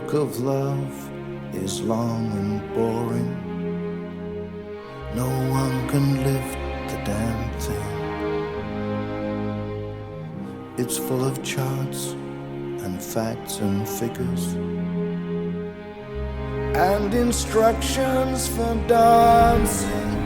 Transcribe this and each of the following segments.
book of love is long and boring. No one can lift the damn thing. It's full of charts and facts and figures and instructions for dancing.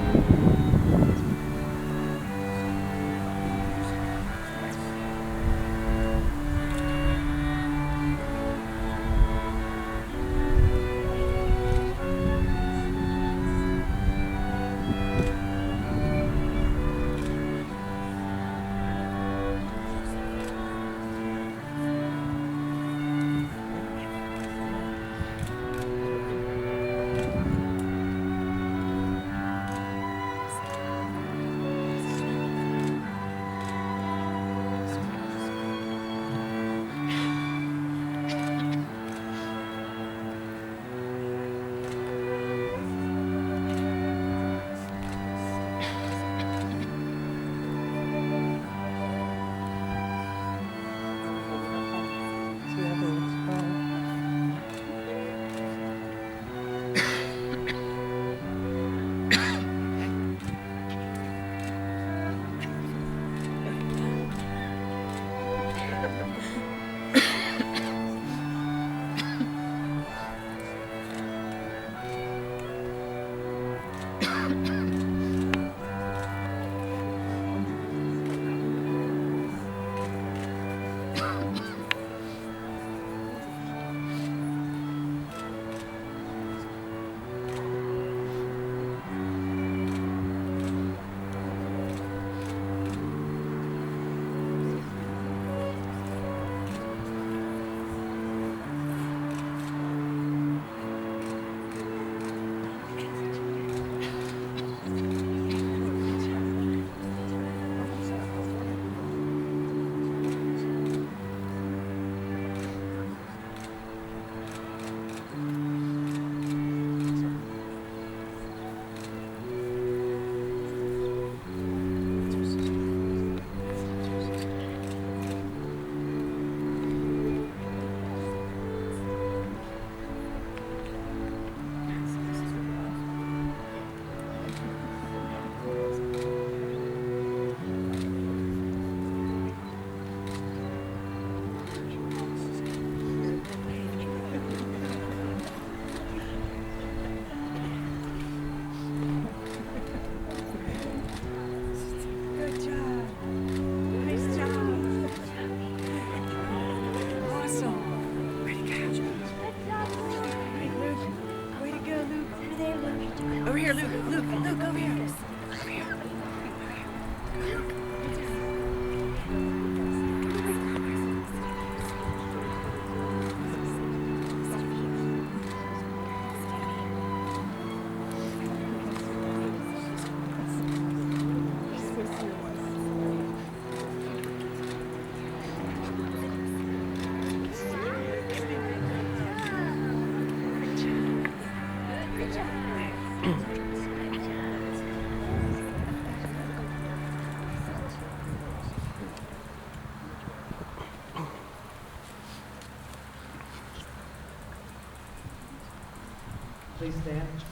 Please stand.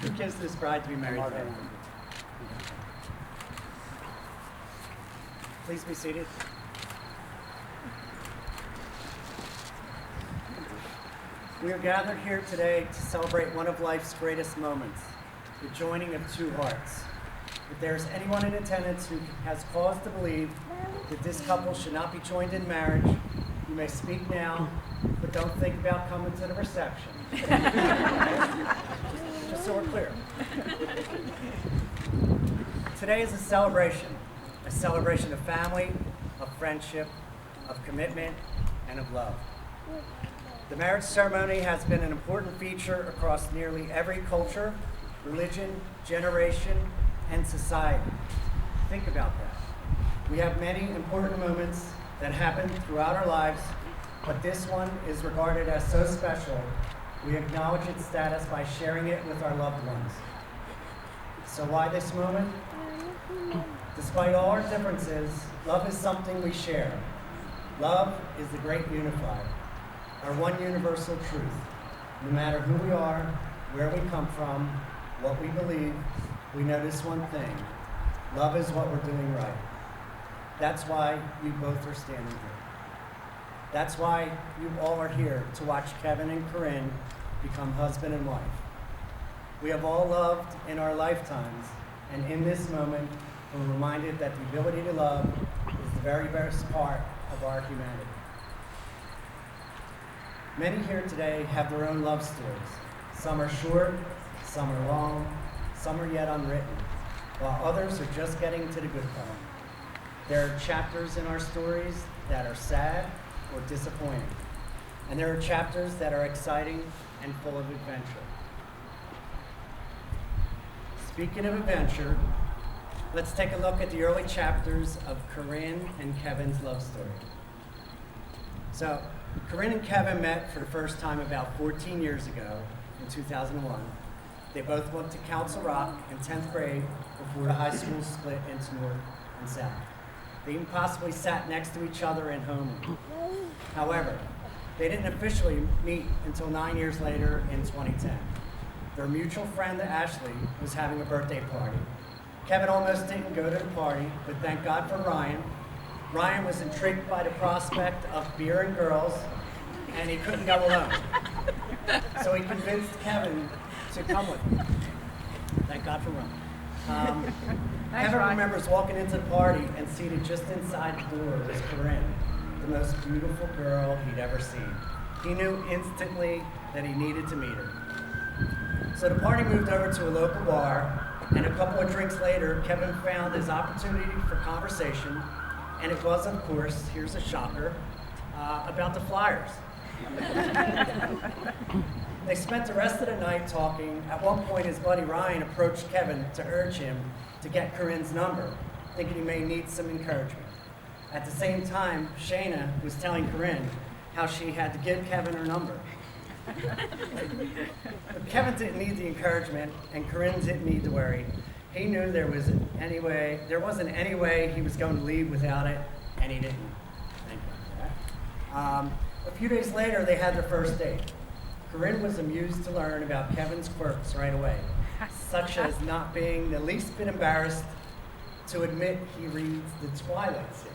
Who gives this bride to be married today? Please be seated. We are gathered here today to celebrate one of life's greatest moments, the joining of two hearts. If there's anyone in attendance who has cause to believe that this couple should not be joined in marriage, you may speak now, but don't think about coming to the reception. Just so we're clear. Today is a celebration of family, of friendship, of commitment, and of love. The marriage ceremony has been an important feature across nearly every culture, religion, generation, and society. Think about that. We have many important moments that happen throughout our lives, but this one is regarded as so special, we acknowledge its status by sharing it with our loved ones. So why this moment? Despite all our differences, love is something we share. Love is the great unifier, our one universal truth. No matter who we are, where we come from, what we believe, we know this one thing. Love is what we're doing right. That's why you both are standing here. That's why you all are here to watch Kevin and Corrine become husband and wife. We have all loved in our lifetimes, and in this moment, we're reminded that the ability to love is the very best part of our humanity. Many here today have their own love stories. Some are short, some are long, some are yet unwritten, while others are just getting to the good part. There are chapters in our stories that are sad or disappointing, and there are chapters that are exciting and full of adventure. Speaking of adventure, let's take a look at the early chapters of Corrine and Kevin's love story. So, Corrine and Kevin met for the first time about 14 years ago in 2001. They both went to Council Rock in 10th grade before the high school split into North and South. They even possibly sat next to each other in homeroom. However, they didn't officially meet until 9 years later in 2010. Their mutual friend, Ashley, was having a birthday party. Kevin almost didn't go to the party, but thank God for Ryan. Ryan was intrigued by the prospect of beer and girls, and he couldn't go alone. So he convinced Kevin to come with him. Thank God for Ryan. Kevin remembers walking into the party and seated just inside the door was Corrine, the most beautiful girl he'd ever seen. He knew instantly that he needed to meet her. So the party moved over to a local bar, and a couple of drinks later, Kevin found his opportunity for conversation, and it was, of course, here's a shocker, about the Flyers. They spent the rest of the night talking. At one point, his buddy Ryan approached Kevin to urge him to get Corrine's number, thinking he may need some encouragement. At the same time, Shayna was telling Corrine how she had to give Kevin her number. But Kevin didn't need the encouragement, and Corrine didn't need to worry. He knew there wasn't any way he was going to leave without it, and he didn't. Thank God for that. A few days later, they had their first date. Corrine was amused to learn about Kevin's quirks right away, such as not being the least bit embarrassed to admit he reads the Twilight series.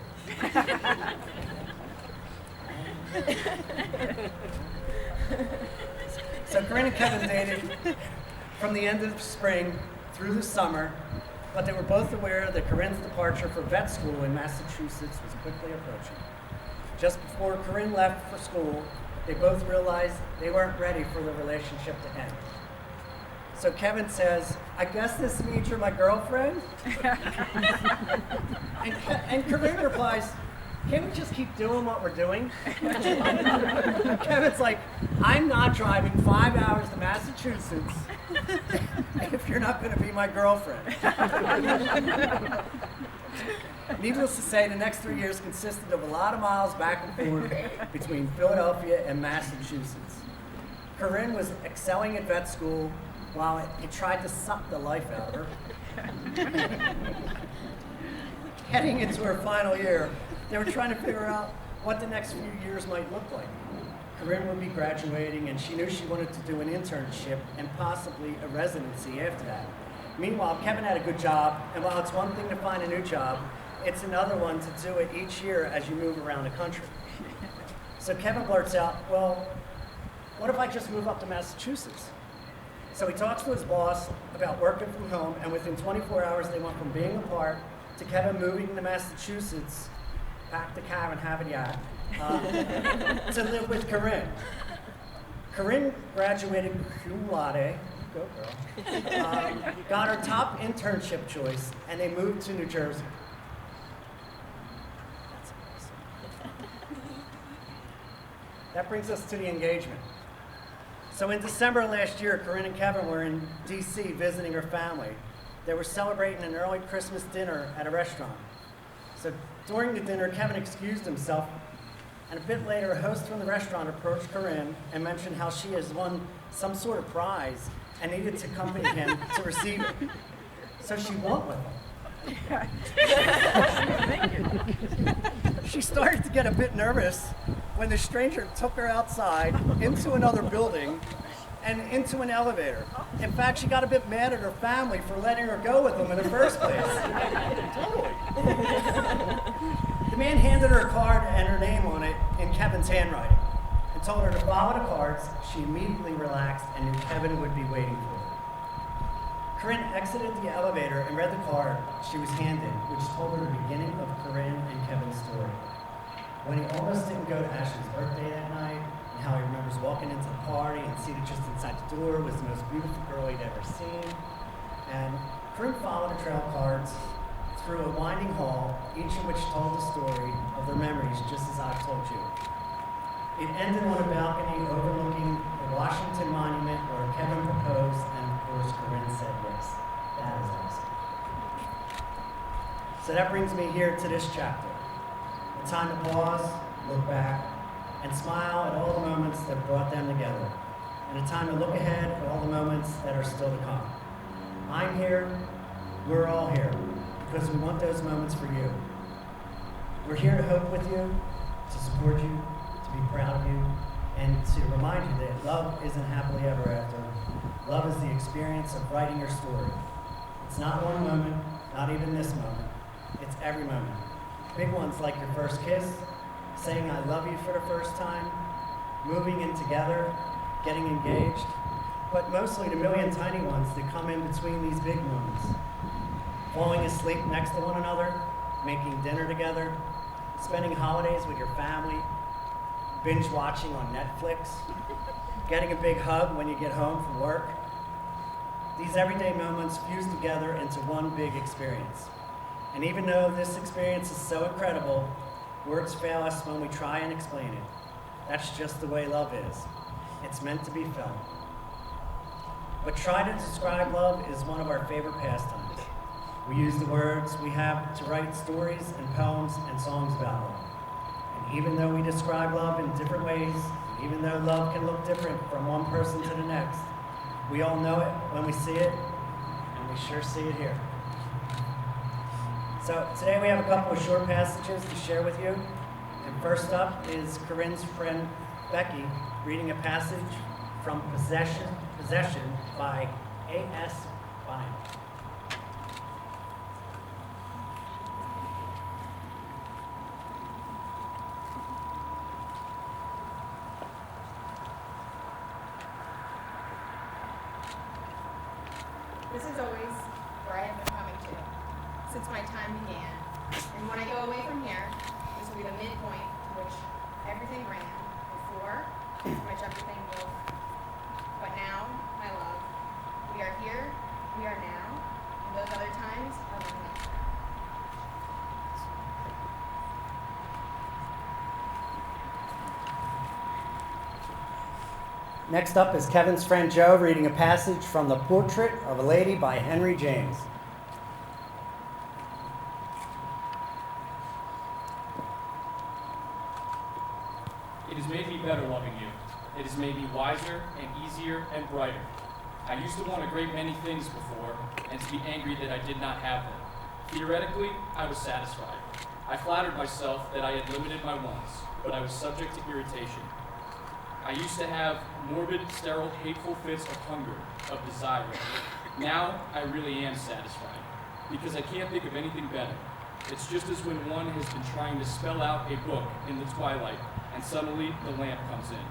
So Corrine and Kevin dated from the end of spring through the summer, but they were both aware that Corrine's departure for vet school in Massachusetts was quickly approaching. Just before Corrine left for school, they both realized they weren't ready for the relationship to end. So Kevin says, "I guess this means you're my girlfriend?" and Corrine replies, "Can't we just keep doing what we're doing?" Kevin's like, "I'm not driving 5 hours to Massachusetts if you're not going to be my girlfriend." Needless to say, the next 3 years consisted of a lot of miles back and forth between Philadelphia and Massachusetts. Corrine was excelling at vet school while he tried to suck the life out of her. Heading into her final year, they were trying to figure out what the next few years might look like. Corrine would be graduating, and she knew she wanted to do an internship and possibly a residency after that. Meanwhile, Kevin had a good job, and while it's one thing to find a new job, it's another one to do it each year as you move around the country. So Kevin blurts out, well, what if I just move up to Massachusetts? So he talks to his boss about working from home, and within 24 hours, they went from being apart to Kevin moving to Massachusetts, pack the car and have it yacht, to live with Corrine. Corrine graduated cum laude, go girl, got her top internship choice, and they moved to New Jersey. That's awesome. That brings us to the engagement. So in December last year, Corrine and Kevin were in DC visiting her family. They were celebrating an early Christmas dinner at a restaurant. So during the dinner, Kevin excused himself, and a bit later, a host from the restaurant approached Corrine and mentioned how she has won some sort of prize and needed to accompany him to receive it. So she went with him. She started to get a bit nervous when the stranger took her outside into another building and into an elevator. In fact, she got a bit mad at her family for letting her go with them in the first place. Totally. The man handed her a card and her name on it in Kevin's handwriting and told her to follow the cards. She immediately relaxed and knew Kevin would be waiting for her. Corrine exited the elevator and read the card she was handed, which told her the beginning of Corrine and Kevin's story. When he almost didn't go to Ashley's birthday that night, and how he remembers walking into the party and seated just inside the door was the most beautiful girl he'd ever seen. And Corrine followed a trail of cards through a winding hall, each of which told the story of their memories just as I've told you. It ended on a balcony overlooking the Washington Monument where Kevin proposed and of course Corrine said yes. That is awesome. So that brings me here to this chapter. A time to pause, look back, and smile at all the moments that brought them together, and a time to look ahead at all the moments that are still to come. I'm here, we're all here, because we want those moments for you. We're here to hope with you, to support you, to be proud of you, and to remind you that love isn't happily ever after. Love is the experience of writing your story. It's not one moment, not even this moment. It's every moment. Big ones like your first kiss, saying I love you for the first time, moving in together, getting engaged, but mostly the million tiny ones that come in between these big moments. Falling asleep next to one another, making dinner together, spending holidays with your family, binge watching on Netflix, getting a big hug when you get home from work. These everyday moments fuse together into one big experience. And even though this experience is so incredible, words fail us when we try and explain it. That's just the way love is. It's meant to be felt. But try to describe love is one of our favorite pastimes. We use the words we have to write stories and poems and songs about love. And even though we describe love in different ways, even though love can look different from one person to the next, we all know it when we see it, and we sure see it here. So today we have a couple of short passages to share with you. And first up is Corrine's friend Becky reading a passage from Possession by A.S. Bynum. This is always where I have been coming to since my time began. And when I go away from here, this will be the midpoint to which everything ran before, to which everything will. But now, my love, we are here, we are now, and those other times are running out. Next up is Kevin's friend Joe reading a passage from The Portrait of a Lady by Henry James. It has made me better loving you. It has made me wiser and easier and brighter. I used to want a great many things before, and to be angry that I did not have them. Theoretically, I was satisfied. I flattered myself that I had limited my wants, but I was subject to irritation. I used to have morbid, sterile, hateful fits of hunger, of desire. Now I really am satisfied, because I can't think of anything better. It's just as when one has been trying to spell out a book in the twilight, and suddenly the lamp comes in.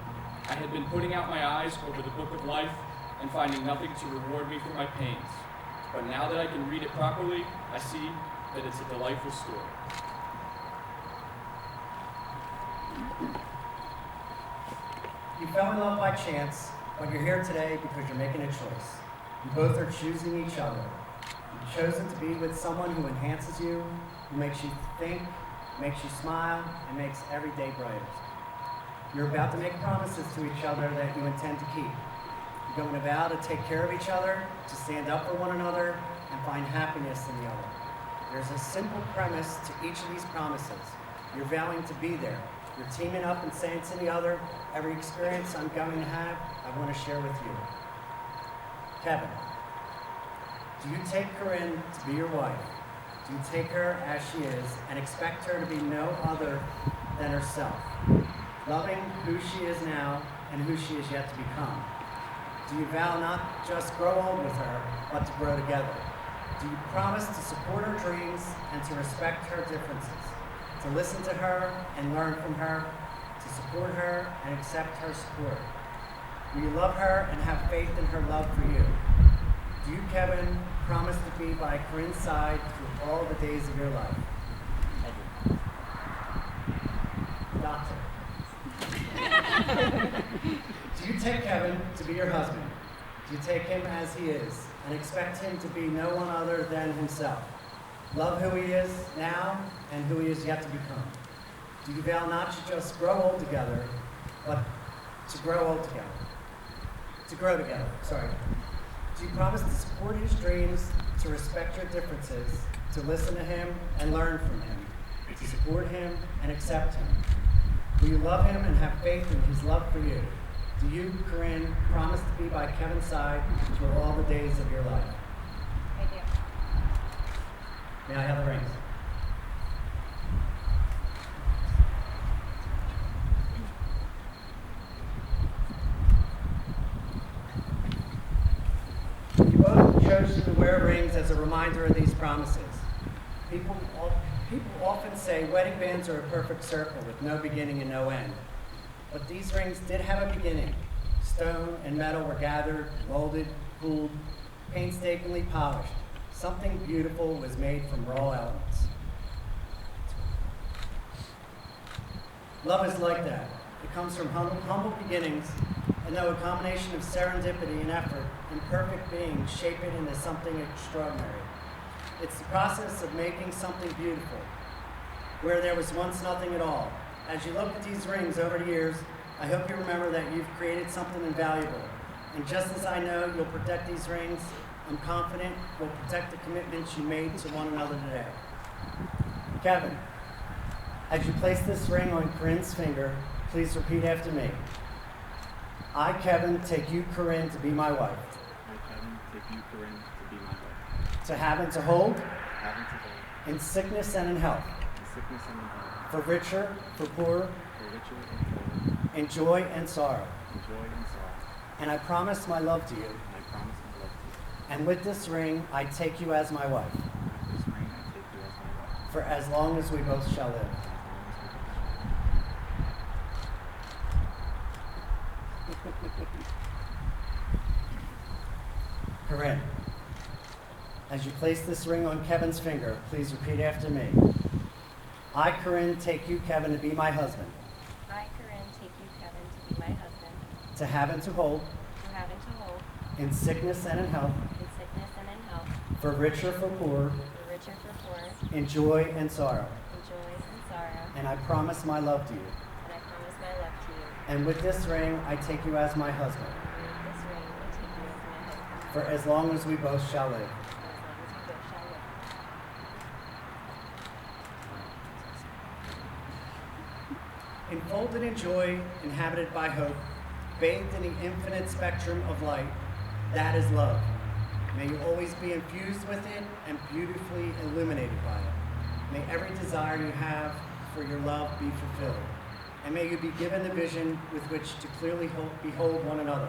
I had been putting out my eyes over the book of life and finding nothing to reward me for my pains. But now that I can read it properly, I see that it's a delightful story. You fell in love by chance, but you're here today because you're making a choice. You both are choosing each other. You've chosen to be with someone who enhances you, who makes you think, makes you smile, and makes every day brighter. You're about to make promises to each other that you intend to keep. You're going to vow to take care of each other, to stand up for one another, and find happiness in the other. There's a simple premise to each of these promises. You're vowing to be there. You're teaming up and saying to the other, every experience I'm going to have, I want to share with you. Kevin, do you take Corrine to be your wife? Do you take her as she is and expect her to be no other than herself, loving who she is now and who she is yet to become? Do you vow not just grow old with her, but to grow together? Do you promise to support her dreams and to respect her differences, to listen to her and learn from her, to support her and accept her support? Will you love her and have faith in her love for you? Do you, Kevin, promise to be by Corrine's side through all the days of your life? Doctor. Do you take Kevin to be your husband? Do you take him as he is and expect him to be no one other than himself? Love who he is now and who he is yet to become. Do you vow not to just grow old together, but to grow old together? To grow together, sorry. Do you promise to support his dreams, to respect your differences, to listen to him and learn from him, to support him and accept him? Will you love him and have faith in his love for you? Do you, Corrine, promise to be by Kevin's side through all the days of your life? I do. May I have the rings? You both chose to wear rings as a reminder of these promises. People often say wedding bands are a perfect circle with no beginning and no end. But these rings did have a beginning. Stone and metal were gathered, molded, cooled, painstakingly polished. Something beautiful was made from raw elements. Love is like that. It comes from humble beginnings, and though a combination of serendipity and effort, imperfect beings shape it into something extraordinary. It's the process of making something beautiful, where there was once nothing at all. As you look at these rings over the years, I hope you remember that you've created something invaluable. And just as I know you'll protect these rings, I'm confident you'll protect the commitments you made to one another today. Kevin, as you place this ring on Corrine's finger, please repeat after me. I, Kevin, take you, Corrine, to be my wife. I, Kevin, take you, Corrine, to be my wife. To have and to hold, Having to hold, in sickness and in health, in sickness and in health, for richer, for poorer, for richer and poorer, in joy and sorrow. in joy and sorrow. And I promise my love to you. And I promise my love to you. And with this ring, I take you as my wife, And with this ring, I take you as my wife. for as long as we both shall live. As long as we both Corrine, as you place this ring on Kevin's finger, please repeat after me. I, Corrine, take you, Kevin, to be my husband, I, Corrine, take you, Kevin, to be my husband, to have and to hold, to have and to hold, in sickness and in health, in sickness and in health, for richer, for poorer, for richer, for poor, in joy and sorrow. in joy and sorrow. And I promise my love to you. And I promise my love to you. And with this ring, I take you as my husband, And with this ring, I take you as my husband, for as long as we both shall live. as long as we both shall live. Enfolded in joy, inhabited by hope, bathed in the infinite spectrum of light, that is love. May you always be infused with it and beautifully illuminated by it. May every desire you have for your love be fulfilled. and may you be given the vision with which to clearly behold one another,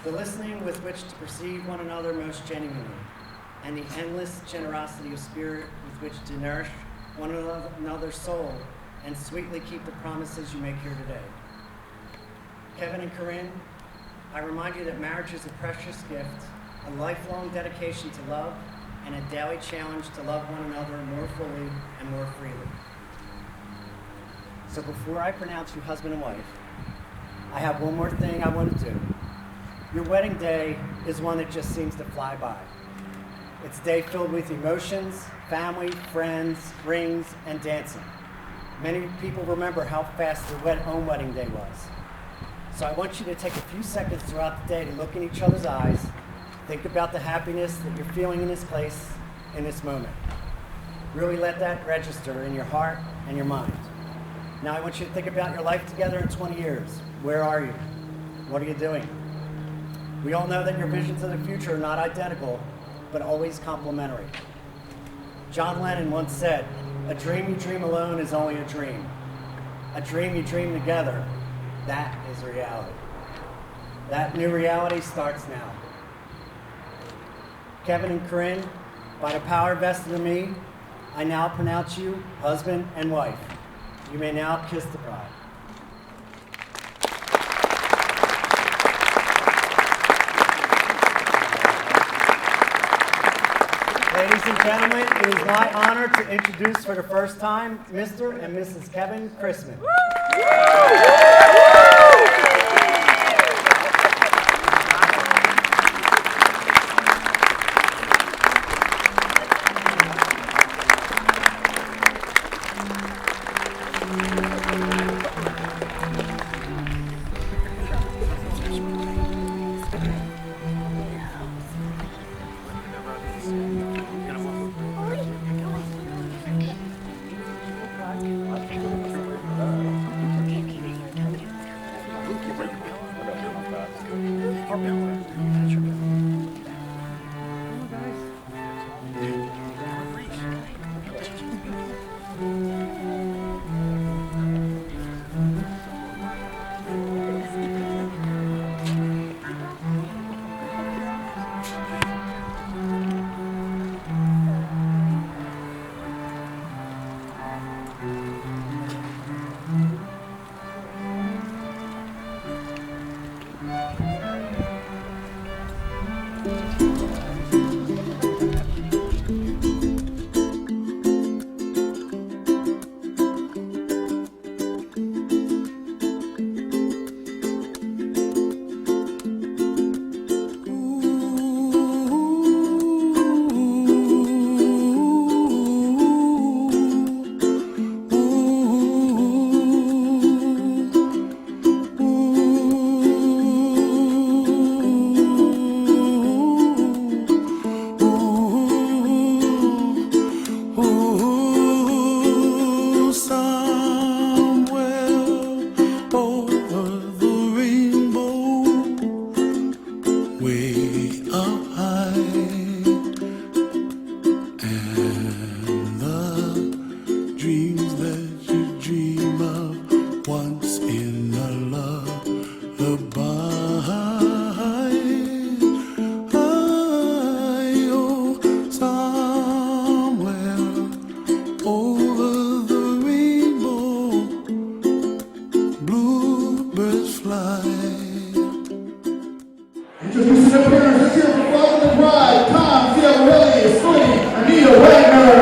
the listening with which to perceive one another most genuinely, and the endless generosity of spirit with which to nourish one another's soul and sweetly keep the promises you make here today. Kevin and Corrine, I remind you that marriage is a precious gift, a lifelong dedication to love, and a daily challenge to love one another more fully and more freely. So before I pronounce you husband and wife, I have one more thing I want to do. Your wedding day is one that just seems to fly by. It's a day filled with emotions, family, friends, rings, and dancing. Many people remember how fast their own wedding day was. So I want you to take a few seconds throughout the day to look in each other's eyes, think about the happiness that you're feeling in this place, in this moment. Really let that register in your heart and your mind. Now I want you to think about your life together in 20 years. Where are you? What are you doing? We all know that your visions of the future are not identical, but always complementary. John Lennon once said, "A dream you dream alone is only a dream. A dream you dream together, that is reality." That new reality starts now. Kevin and Corrine, by the power vested in me, I now pronounce you husband and wife. You may now kiss the bride. Ladies and gentlemen, it is my honor to introduce for the first time Mr. and Mrs. Kevin Chrisman. Introducing the parents, let's hear it for Father the Bride, Tom, Ciarelli, Sweetie, Anita Wagner.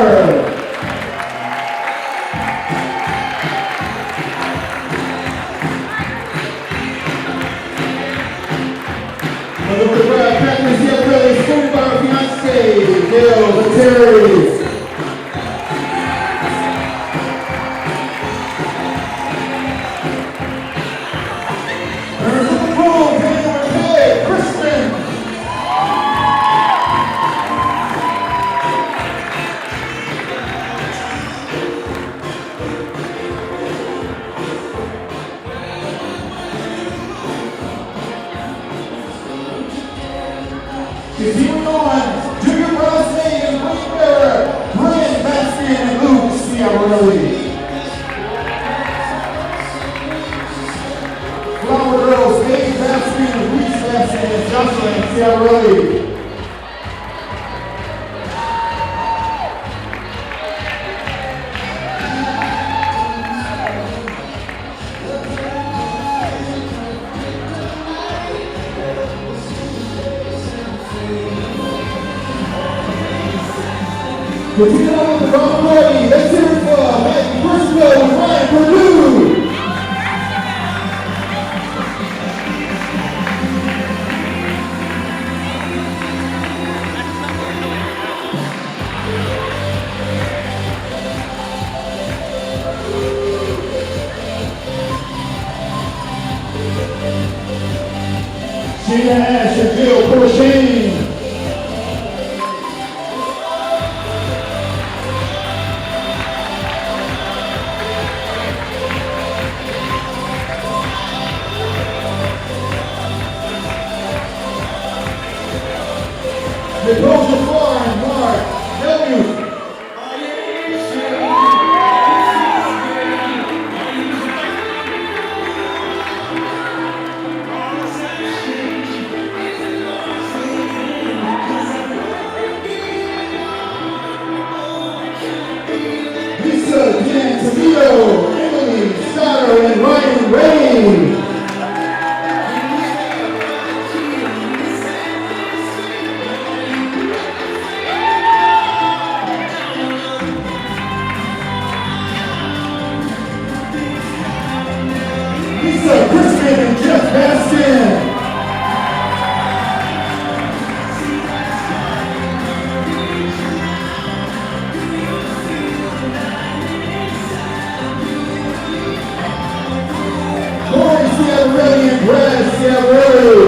Mother of the Bride, Catherine Ciarelli, spoken by her fiancé, Gail Letteris. Continuing on, Junior Bronze Name, Ring Bearer, Schiaparelli. Continue on with the wrong party. Let's hear it for Mike Briscoe and Ryan Purdue. Sheena Ash and Jill Corrine. Nicole Jafar and Mark Helmuth. Lisa D'Antonio, Emily Stoddard, and Ryan Ray. Lisa Crispin and Jeff Baskin. Corrine Schiaparelli and Brad Schiaparelli.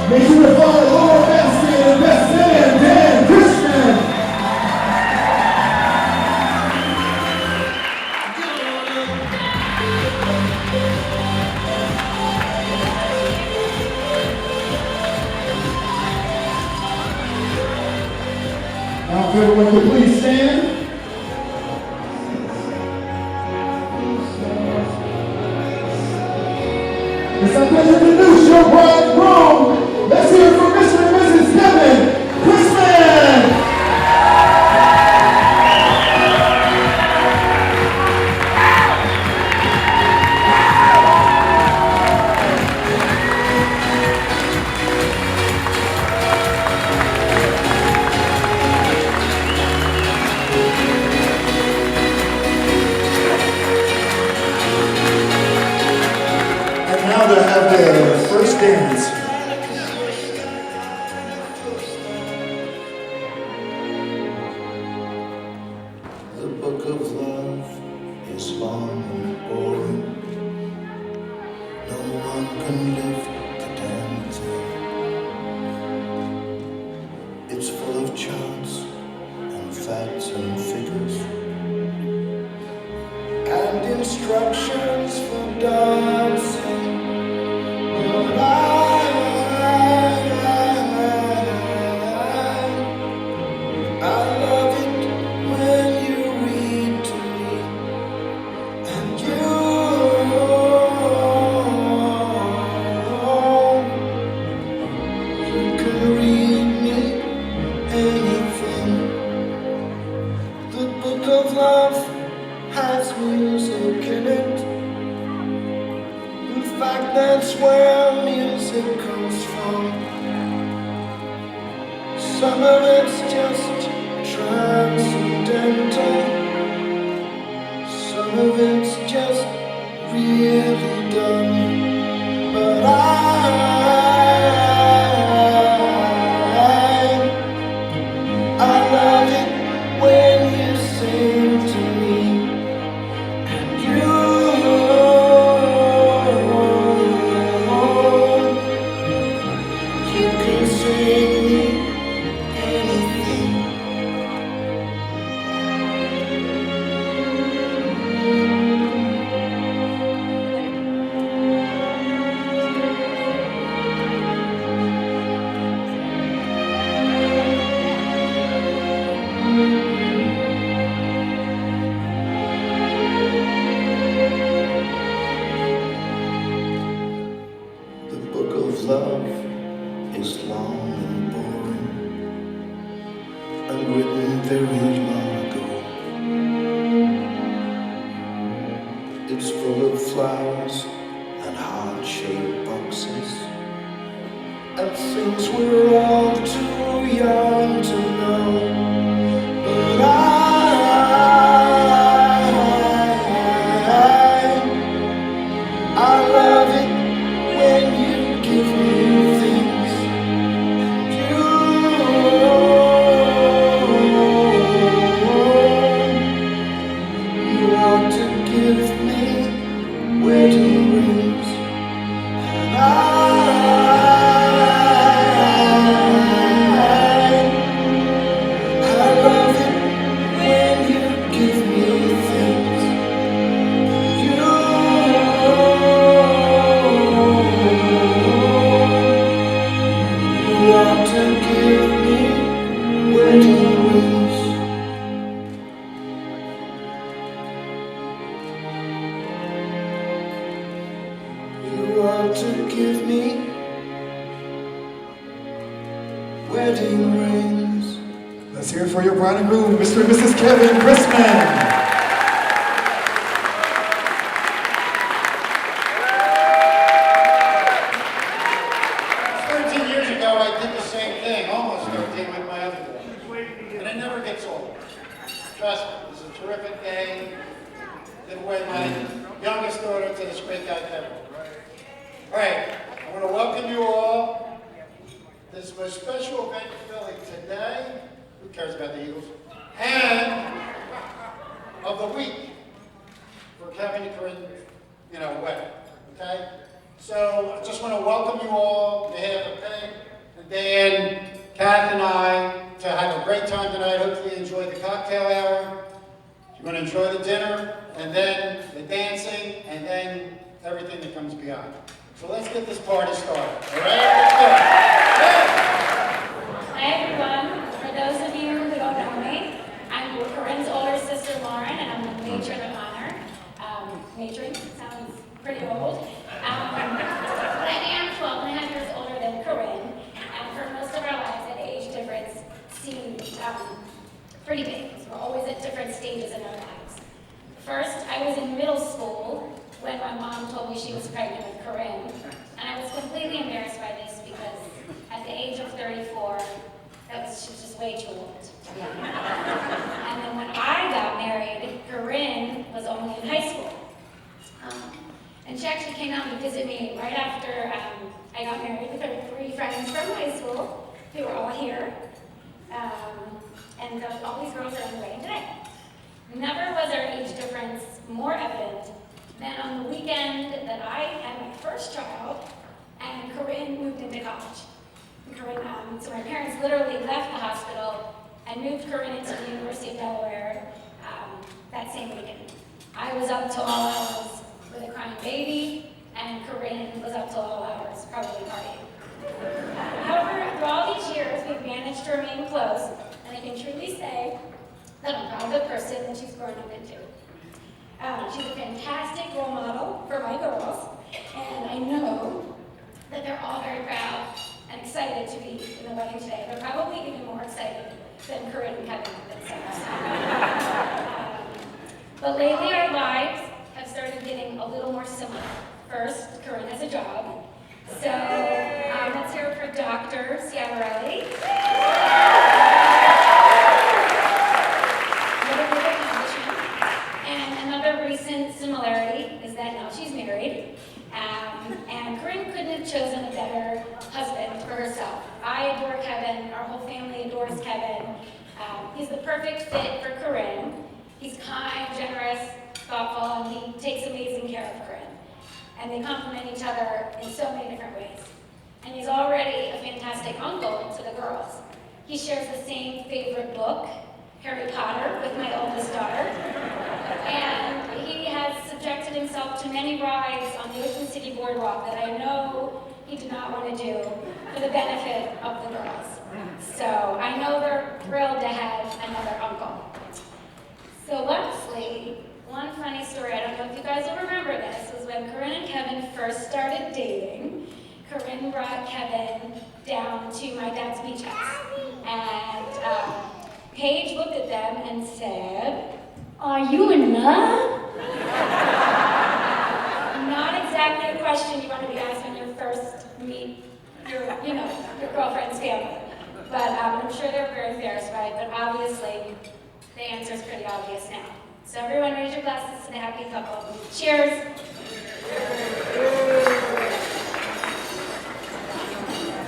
Make sure to follow Laura Baskin and Best Man Dan Christian. Now, if everyone could please stand. It's our pleasure to introduce your bride and groom. Let's hear it from Mr. and Mrs. Kevin Chrisman. And now they'll have their first dance. The book of love is long and boring. No one can lift the damn thing. It's full of charts and facts and figures and instructions for dancing. But I love it when you read to me, and you can read me anything. The book of love has music in it. In fact, that's where music comes from. Some of it's just transcendental. Some of it's just really dumb. But I love it when you sing to me, and you can sing me anything. love is long and boring and written very long ago. It's full of flowers and heart-shaped boxes and things we're all too young to know. But I love it when you give me things. You ought to give me wedding rings. And I love it when you give me things. You ought to give me wedding rings. You ought to give me wedding rings. Let's hear it for your bride and groom, Mr. and Mrs. Kevin Chrisman. 13 years ago, I did the same thing, almost 13 with my other daughter. And it never gets old. Trust me, it was a terrific day. Did away my youngest daughter to this great guy, Kevin. All right, I want to welcome you all to this most special event in Philly today. Who cares about the Eagles? And of the week for Kevin and Corrine, wedding. Okay? So I just want to welcome you all on behalf of Peg and Dan, Kath and I to have a great time tonight. Hopefully you enjoy the cocktail hour. You're going to enjoy the dinner and then the dancing and then everything that comes beyond. So let's get this party started. All right? Let's go. Hi everyone. For those of you who don't know me, I'm Corinne's older sister Lauren, and I'm the matron of honor. Matron sounds pretty old. But I am 12 and a half years older than Corrine, and for most of our lives, that age difference seemed pretty big. We're always at different stages in our lives. First, I was in middle school when my mom told me she was pregnant with Corrine, and I was completely embarrassed by this because at the age of 34, she was just way too old. And then when I got married, Corrine was only in high school. And she actually came out and visited me right after I got married with her 3 friends from high school who were all here. And all these girls are on the wedding today. Never was our age difference more evident than on the weekend that I had my first child and Corrine moved into college. So my parents literally left the hospital and moved Corrine into the University of Delaware that same weekend. I was up till all hours with a crying baby, and Corrine was up till all hours, probably partying. However, through all these years, we've managed to remain close, and I can truly say that I'm proud of the person that she's grown up into. She's a fantastic role model for my girls, and I know that they're all very proud and excited to be in the wedding today. They're probably even more excited than Corrine and Kevin themselves. But lately our lives have started getting a little more similar. First, Corrine has a job. So let's hear it for Dr. Schiavarelli. What a great accomplishment. And another recent similarity is that now she's married. And Corrine couldn't have chosen a better husband for herself. I adore Kevin. Our whole family adores Kevin. He's the perfect fit for Corrine. He's kind, generous, thoughtful, and he takes amazing care of Corrine. And they complement each other in so many different ways. And he's already a fantastic uncle to the girls. He shares the same favorite book, Harry Potter, with my oldest daughter. And he has subjected himself to many rides on the Ocean City Boardwalk that I know he did not want to do for the benefit of the girls. So I know they're thrilled to have another uncle. So lastly, one funny story, I don't know if you guys will remember this, was when Corrine and Kevin first started dating. Corrine brought Kevin down to my dad's beach house. And Paige looked at them and said, "Are you in love?" Not exactly a question you want to be asked when you first meet your girlfriend's family. But I'm sure they're very satisfied, but obviously the answer is pretty obvious now. So everyone raise your glasses to the happy couple. Cheers.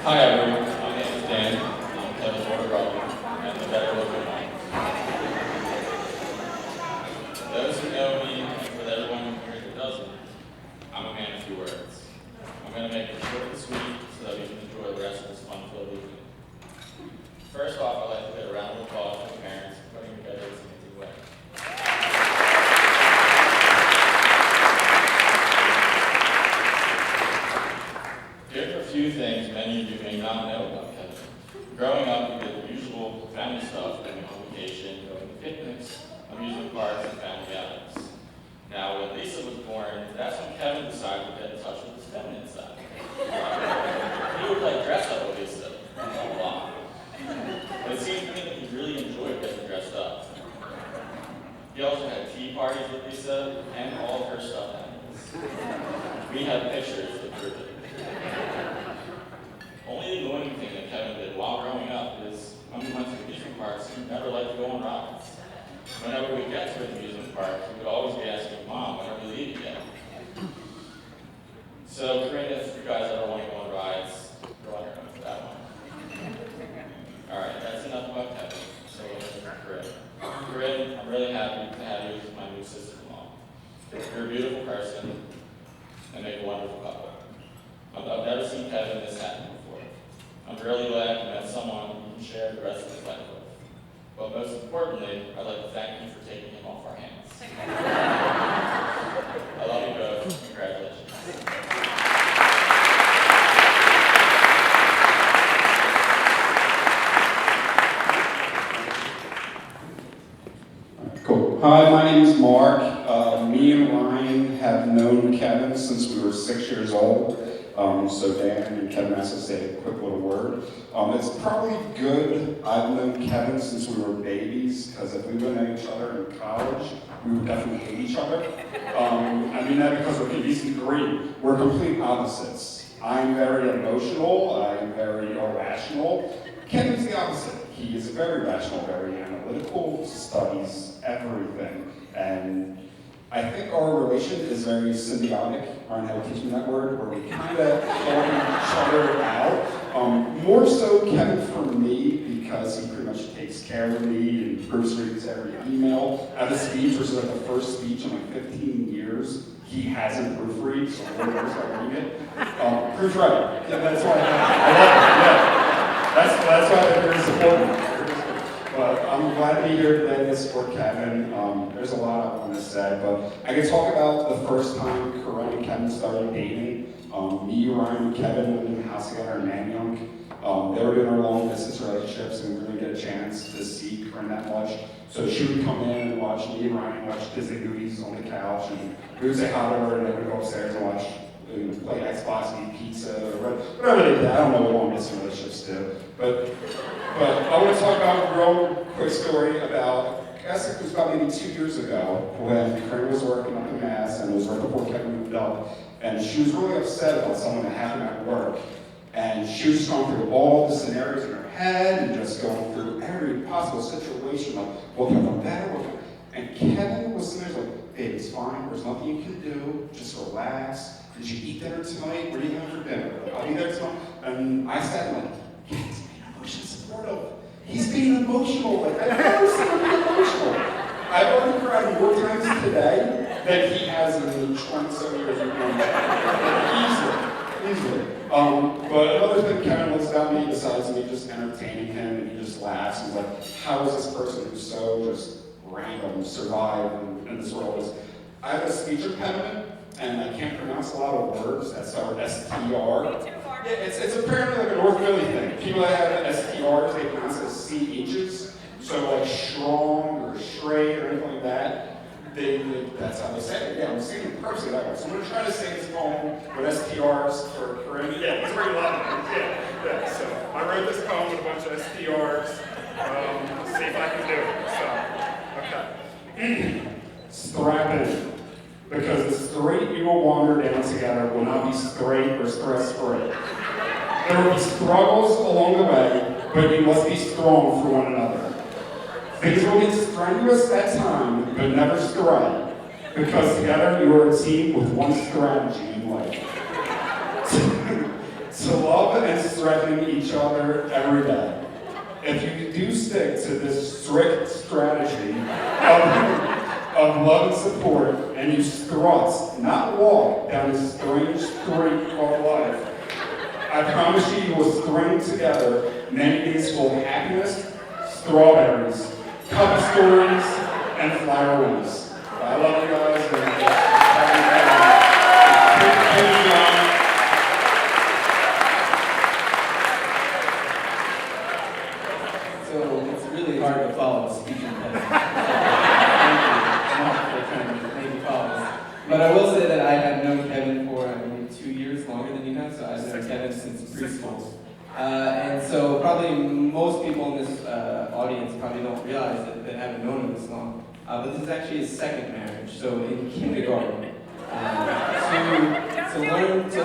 Hi everyone, my name is Dan. I'm Kevin's older brother and the better looking one. Those who know me, and for everyone here that doesn't, I'm a man of few words. I'm going to make it short and sweet so that we can enjoy the rest of this fun-filled evening. First off, I'd like to get a round of applause for the parents for putting together this amazing wedding. Here are a few things many of you may not know about Kevin. Growing up, we did the usual family stuff, going on vacation, going to picnics, amusement parks, and family outings. Now, when Lisa was born, that's when Kevin decided to get in touch with his feminine side. He would like dress up with Lisa a lot. But it seemed to me that he really enjoyed getting dressed up. He also had tea parties with Lisa and all of her stuffed animals. We have pictures that prove it. Only the annoying thing that Kevin did while growing up is when we went to amusement parks, he never liked to go on rides. Whenever we get to an amusement park, he would always be asking, "Mom, when are we leaving yet?" So, Corrine, if you guys ever want to go on rides, go on your own for that one. Alright, that's enough about Kevin. So let's get to Corrine. Corrine, I'm really happy to have you as my new sister-in-law. You're a beautiful person and make a wonderful couple. I've never seen Kevin this happy before. I'm really glad you met someone you can share the rest of his life with. But most importantly, I'd like to thank you for taking him off our hands. I love you both. Congratulations. Cool. Hi, my name is Mark. Me and Ryan have known Kevin since we were 6 years old. So Dan and Kevin asked us to say a quick little word. It's probably good I've known Kevin since we were babies, because if we would know each other in college, we would definitely hate each other. I mean that because we're he's Corrine. We're complete opposites. I'm very emotional, I'm very irrational. Kevin's the opposite. He is very rational, very analytical, studies everything. And I think our relation is very symbiotic. Ryan had to teach me that word, where we kind of help each other out. More so Kevin for me, because he pretty much takes care of me and proofreads every email. I have a speech, which is like the first speech in like 15 years. He hasn't proofread, so I'm going to start reading it. Proofread. Yeah, that's why I love it. Yeah. That's why they're very supportive. But I'm glad to be here today to support Kevin. There's a lot I want to say, but I can talk about the first time Corrine and Kevin started dating. Me, Ryan, and Kevin lived in the house together in Manayunk. They were doing our long distance relationships, and we didn't really get a chance to see Corrine that much. So she would come in and watch me and Ryan watch Disney movies on the couch, and we would say hi to her, and then we'd go upstairs and watch, play Xbox, eat pizza, or whatever they did. I don't know what long distance relationships do, but I want to talk about a real quick story about, I guess it was about maybe 2 years ago, when Corrine was working up in Mass, and it was right before Kevin moved up, and she was really upset about something that happened at work. And she was going through all the scenarios in her head, and just going through every possible situation, like, what can I do better? And Kevin was sitting there like, "Babe, it's fine, there's nothing you can do, just relax. Did you eat dinner tonight? What are you having for dinner?" "I'll be there tonight." And I said, like, "He's being emotionally supportive. He's being emotional." Like, I've never seen him be emotional. I've already cried more times today than he has in the 27 years we've known him. Easily. But another thing Kevin loves about me, besides me just entertaining him, and he just laughs, he's like, how is this person who's so just random survive in this world? Is I have a speech impediment, and I can't pronounce a lot of words that start with STR. Yeah, it's apparently like a North Philly thing. People that have STRs, they pronounce it as CHs. So like strong or straight or anything like that, that's how they say it. Yeah, I'm saying it personally that way. So I'm going to try to say this poem with STRs for any. Yeah, pretty lovely. Yeah. So I wrote this poem with a bunch of STRs. Let's see if I can do it. So, okay. Strap in, because the street you will wander down together will not be straight or stress-free. There will be struggles along the way, but you must be strong for one another. Things will get strenuous at times, but never stray, because together you are a team with one strategy in life. To love and strengthen each other every day. If you do stick to this strict strategy of love and support, and you strut, not walk, down this strange street called life, I promise you will string together many days full of happiness, strawberries, cover stories, and flower wings. I love you guys. So it's really hard to follow the speech impediment. Thank you for trying to make me follow this. But I will say that I have known Kevin for, I believe, 2 years longer than you have, so I've known Kevin since preschool. And so probably most people in this audience probably don't realize that haven't known him this long. But this is actually his second marriage. So in kindergarten, to learn the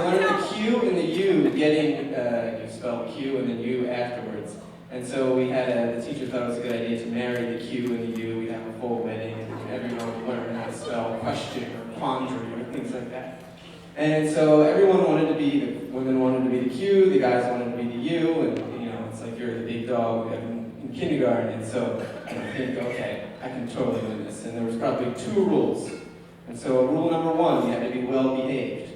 Q and the U, getting you spell Q and then U afterwards. And so we had the teacher thought it was a good idea to marry the Q and the U. We'd have a full wedding, and everyone would learn how to spell question or quandary or things like that. And so everyone wanted to be, the women wanted to be the Q, the guys wanted to be the U, and it's like you're the big dog in kindergarten. And so I think, okay, I can totally win this. And there was probably 2 rules. And so rule number 1, you had to be well behaved.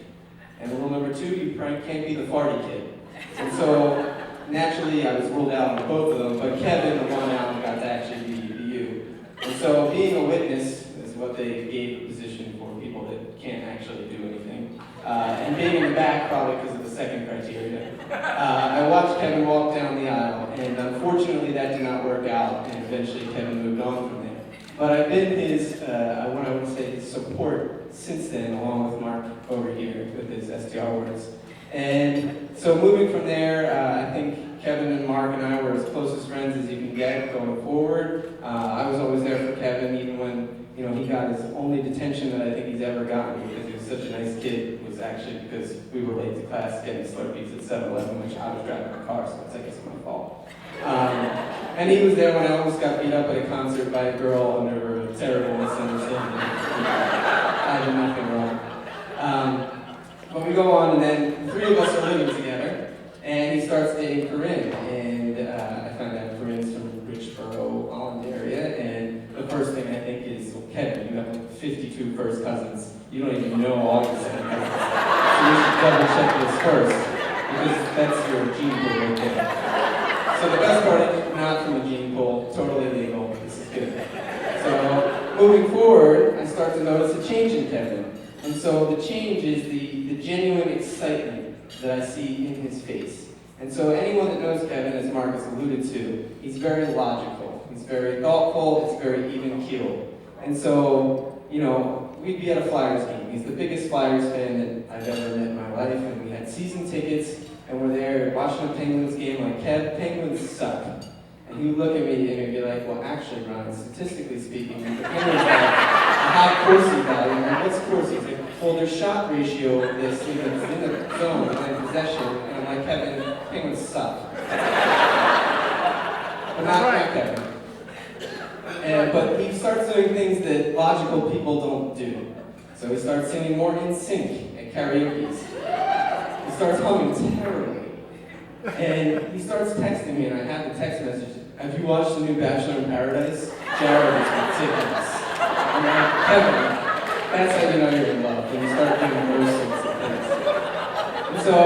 And rule number 2, you probably can't be the farty kid. And so naturally I was ruled out on both of them, but Kevin, the one out, got to actually be the U. And so being a witness is what they gave a position for people that can't actually do anything. And being in the back, probably because of the second criteria. I watched Kevin walk down the aisle, and unfortunately that did not work out, and eventually Kevin moved on from there. But I've been his, what I would say, his support since then, along with Mark over here with his STR words. And so moving from there, I think Kevin and Mark and I were as close as friends as you can get going forward. I was always there for Kevin, even when he got his only detention that I think he's ever gotten because he was such a nice kid, was actually because we were late to class getting Slurpees at 7-Eleven, which I was driving the car, so it's I guess my fault. And he was there when I almost got beat up at a concert by a girl under a terrible misunderstanding. I did nothing wrong. But we go on, and then the 3 of us are living together, and he starts dating Corrine, and I found out Corinne's from Richboro, Holland area, and the first thing I think is, well, Kevin, you have like 52 first cousins. You don't even know all your second cousins. So you should double check this first, because that's your gene pool right there. So the best part is not from a gene pool, totally legal, this is good. So moving forward, I start to notice a change in Kevin. And so the change is the genuine excitement that I see in his face. And so anyone that knows Kevin, as Marcus alluded to, he's very logical. He's very thoughtful, it's very even-keeled. And so, we'd be at a Flyers game. He's the biggest Flyers fan that I've ever met in my life, and we had season tickets, and we're there watching a Penguins game like, Kev, Penguins suck. And he would look at me and he'd be like, well, actually, Ron, statistically speaking, the Penguins have a high Corsi value. I'm like, what's Corsi? He's like, well, their shot ratio is in the zone and possession. And I'm like, Kevin, Penguins suck. But not Kevin. But he starts doing things that logical people don't do. So he starts singing more in sync at karaoke's. He starts humming terribly. And he starts texting me, and I have the text message. Have you watched the new Bachelor in Paradise? Jared is ridiculous. I'm like, Kevin, that's how you know you're in love, when you start doing those sorts of things. And so,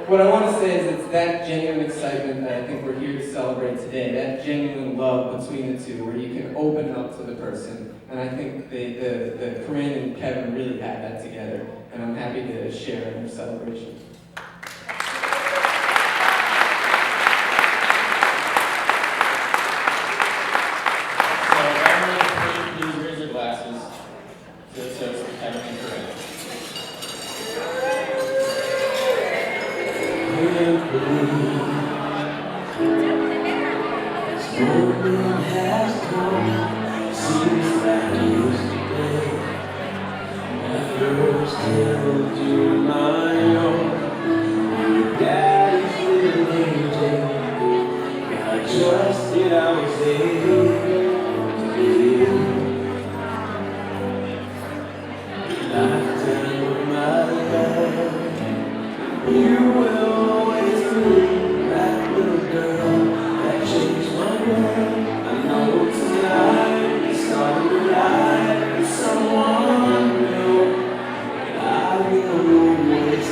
what I want to say is it's that genuine excitement that I think we're here to celebrate today, that genuine love between the two, where you can open up to the person. And I think the Corrine and Kevin really have that together, and I'm happy to share in their celebration. can't believe this moment has come. Seems like yesterday. My first held you in my arms. Your daddy's little angel. I trusted I was able to give lifetime of my life. You will always be that little girl that changed my world. I know tonight we started a life with someone new. I will always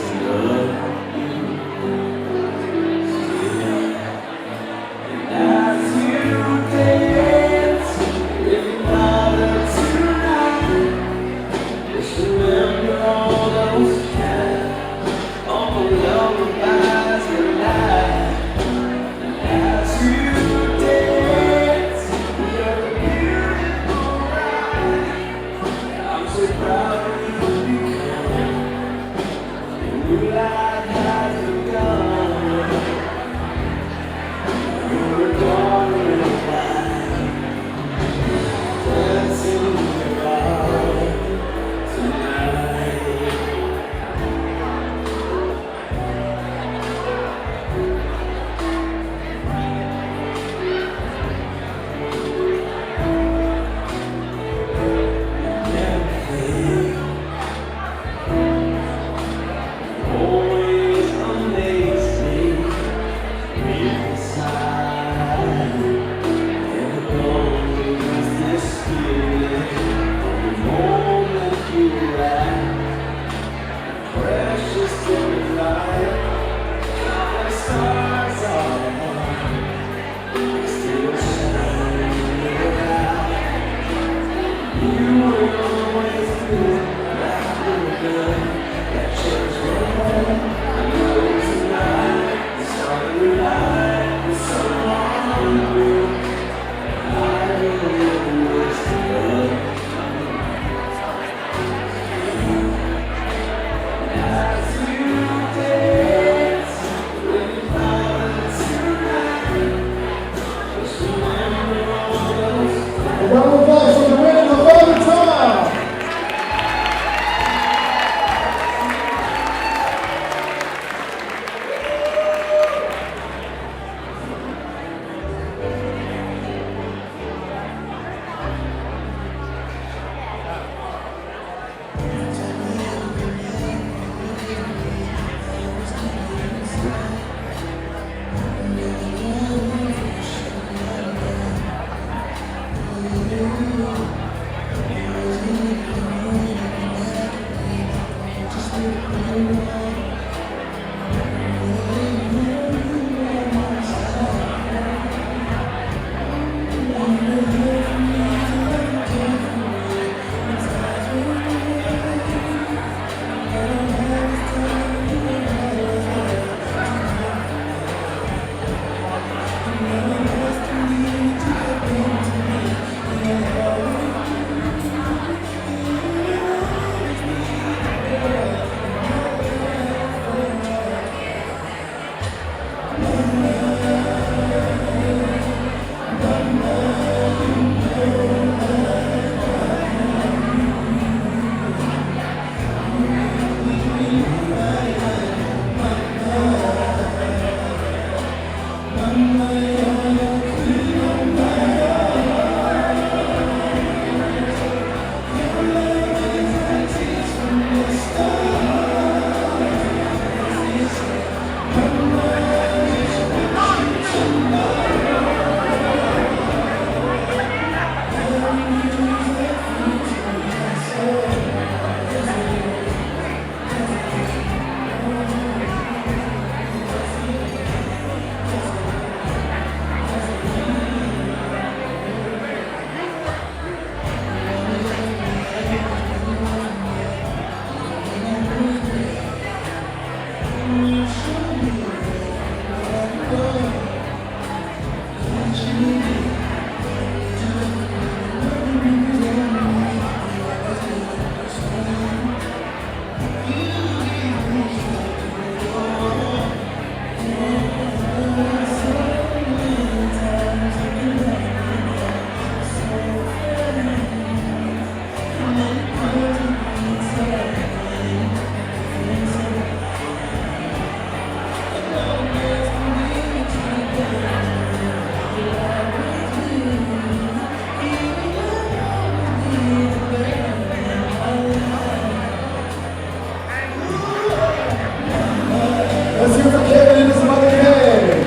Let's hear it for Kevin and his mother, Kay.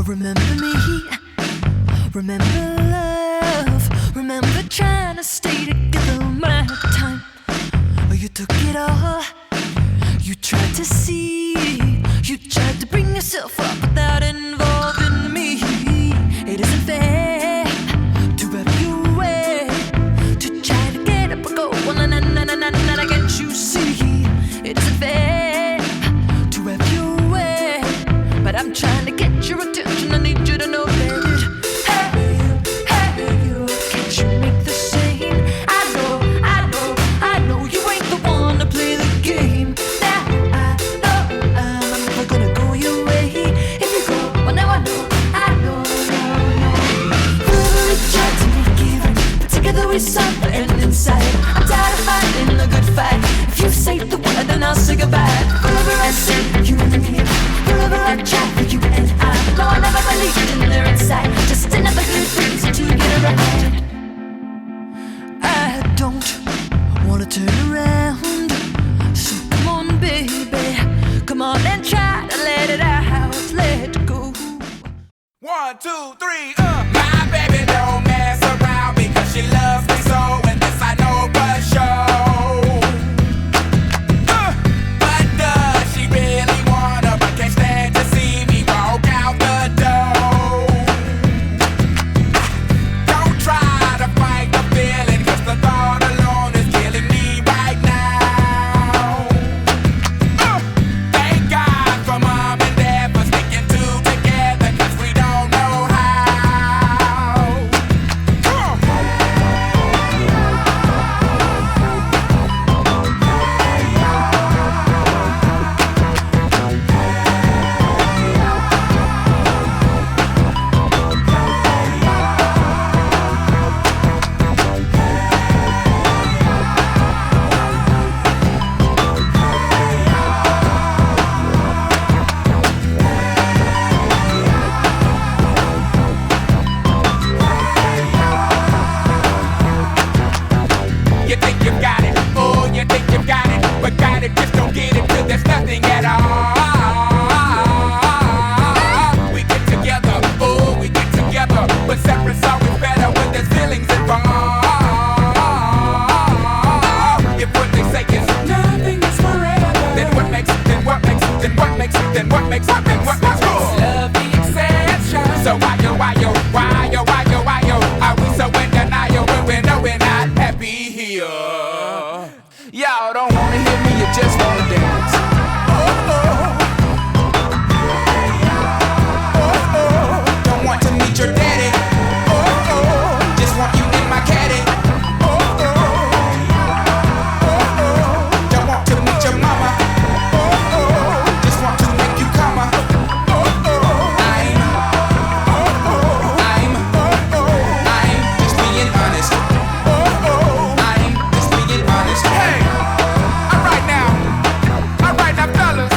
Remember me, remember love, remember trying to stay together my time. Oh, you took it all, you tried to see, you tried to bring yourself up without involving me. It isn't fair to have your way, to try to get up and go, I get you see. It isn't fair to have your way, but I'm trying to get your attention. I need you to know that. Hey, you, can't you make the scene? I know you ain't the one to play the game. Now I know I'm never gonna go your way. If you go, well now I know. We tried to make it right, but together we suffer and inside. I'm tired of fighting a good fight. If you say the word, then I'll say goodbye. Forever I say you and me. Forever I try for you and I. No, I never believed in their inside. Just another good reason to get around. I don't wanna turn around, so come on, baby, come on and try to let it out, let go. 1, 2, 3, My baby don't mess around because she loves me so, and this I know for sure. But does she really wanna? But can't stand to see me walk out the door. Don't try to fight the feeling, 'cause the thought alone is killing me right now. Thank God for mom and dad for sticking two together, 'cause we don't know how. Come on. You think you've got it, oh, you think you've got it, but got it, just don't get it till there's nothing at all. We get together, oh, we get together, but separate's always better when there's feelings involved. If what they say is nothing is forever, then what makes love the exception? So why yo, are we so in denial when we know we're not happy here? Y'all don't wanna hear me, you just wanna dance. Don't want to meet your daddy. Just want you in my caddy. Don't want to meet your mama. Just want to make you come. I'm just being honest. I'm just being honest. Hey, alright now, fellas.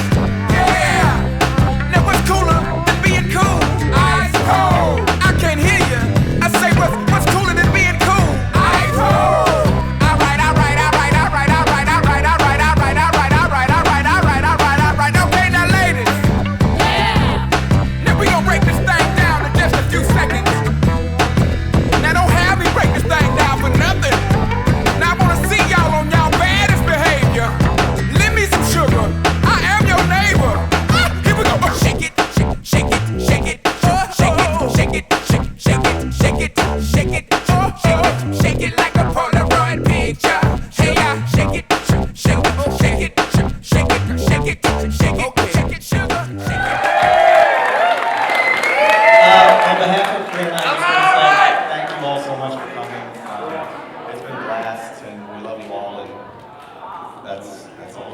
Yeah. Now what's cooler than being cool? Ice cold. I can't hear you. I say what's cooler than being cool? Ice cold. Alright. Okay, now ladies. Yeah. Now we gon' break this thing down in just a few seconds. Now don't have me break this thing down for nothing. Now I wanna see y'all on y'all baddest behavior. Lend me some sugar. I am your neighbor. Here we go. Shake it, shake it, shake it, shake it, shake it, shake it, shake it, shake it, shake it like a Polaroid picture. Hey, shake it, shake it, shake it, shake it, shake it, shake it, shake it, sugar, shake it. On behalf of Corrine and I, just want to say thank you all so much for coming. It's been a blast, and we love you all, and that's all.